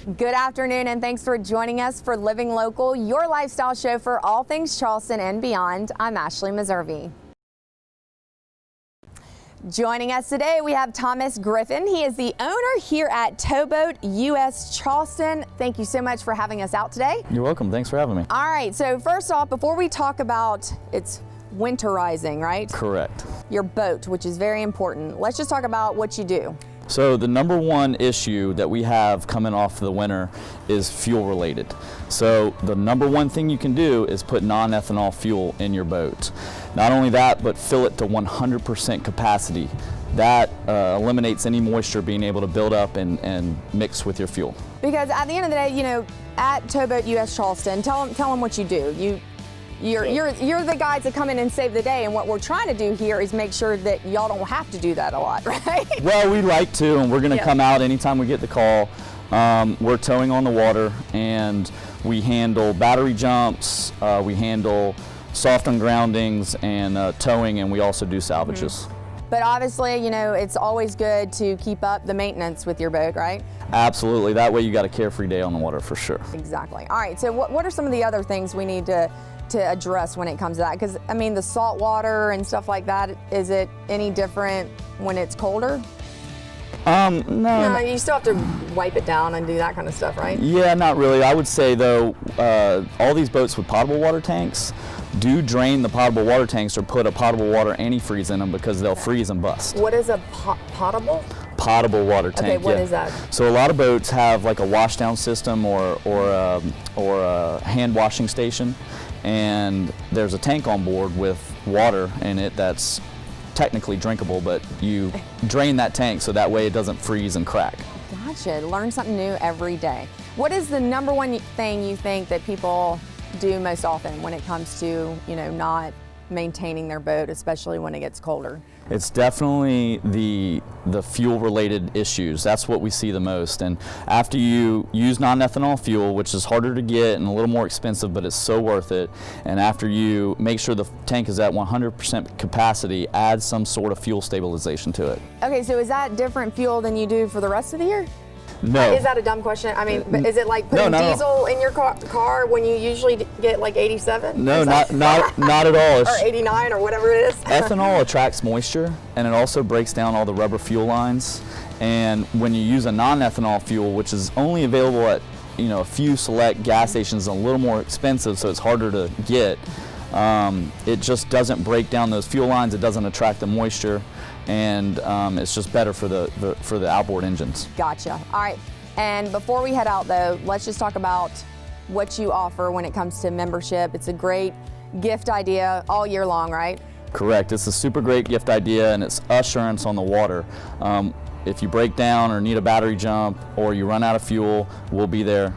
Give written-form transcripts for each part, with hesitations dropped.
Good afternoon, and thanks for joining us for Living Local, your lifestyle show for all things Charleston and beyond. I'm Ashley Meservey. Joining us today, we have Thomas Griffin. He is the owner here at TowBoat US Charleston. Thank you so much for having us out today. You're welcome. Thanks for having me. All right, so first off, before we talk about it's winterizing, right? Correct. Your boat, which is very important. Let's just talk about what you do. So the number one issue that we have coming off the winter is fuel related. So the number one thing you can do is put non-ethanol fuel in your boat. Not only that, but fill it to 100% capacity. That eliminates any moisture being able to build up and mix with your fuel. Because at the end of the day, you know, at TowBoat US Charleston, tell them what you do. You're the guys that come in and save the day, and what we're trying to do here is make sure that y'all don't have to do that a lot, right? Well, we like to, and we're going to come out anytime we get the call. We're towing on the water, and we handle battery jumps, we handle soft ungroundings and towing, and we also do salvages. But obviously, you know, it's always good to keep up the maintenance with your boat, right? Absolutely. That way you got a carefree day on the water for sure. Exactly. All right, so what are some of the other things we need to address when it comes to that? Because, I mean, the salt water and stuff like that, is it any different when it's colder? No, you still have to wipe it down and do that kind of stuff, right? Yeah, not really. I would say, though, all these boats with potable water tanks do drain the potable water tanks or put a potable water antifreeze in them because they'll freeze and bust. What is a potable? Potable water tank. Okay, what is that? So a lot of boats have like a washdown system or a hand washing station, and there's a tank on board with water in it that's technically drinkable, but you drain that tank so that way it doesn't freeze and crack. Gotcha. Learn something new every day. What is the number one thing you think that people do most often when it comes to, you know, not maintaining their boat, especially when it gets colder? It's definitely the fuel related issues. That's what we see the most. And after you use non-ethanol fuel, which is harder to get and a little more expensive, but it's so worth it, and after you make sure the tank is at 100% capacity, add some sort of fuel stabilization to it. Okay, so is that different fuel than you do for the rest of the year? No. Is that a dumb question? I mean, is it like putting diesel in your car when you usually get like 87? No, not at all. Or 89 or whatever it is. Ethanol attracts moisture, and it also breaks down all the rubber fuel lines. And when you use a non-ethanol fuel, which is only available at, you know, a few select gas stations, and a little more expensive, so it's harder to get. It just doesn't break down those fuel lines. It doesn't attract the moisture, and it's just better for the outboard engines. Gotcha. All right. And before we head out, though, let's just talk about what you offer when it comes to membership. It's a great gift idea all year long, right? Correct. It's a super great gift idea, and it's assurance on the water. If you break down or need a battery jump or you run out of fuel, we'll be there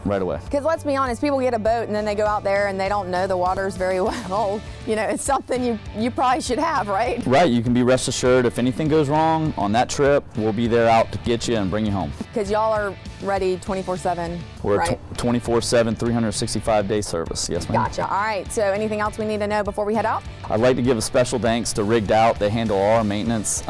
right away. Because let's be honest, people get a boat and then they go out there and they don't know the waters very well. You know, it's something you probably should have, right? Right. You can be rest assured if anything goes wrong on that trip, we'll be there out to get you and bring you home. Because y'all are ready 24/7, We're right? 24/7, 365-day service. Yes, ma'am. Gotcha. All right. So anything else we need to know before we head out? I'd like to give a special thanks to Rigged Out. They handle all our maintenance.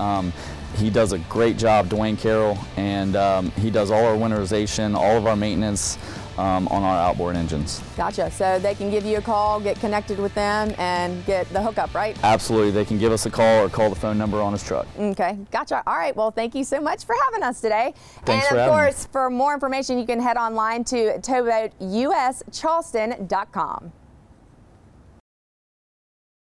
He does a great job, Dwayne Carroll, and he does all our winterization, all of our maintenance on our outboard engines. Gotcha. So they can give you a call, get connected with them, and get the hookup, right? Absolutely. They can give us a call or call the phone number on his truck. Okay. Gotcha. All right. Well, thank you so much for having us today. Thanks for having me. And of course, me. for more information, you can head online to towboatuscharleston.com.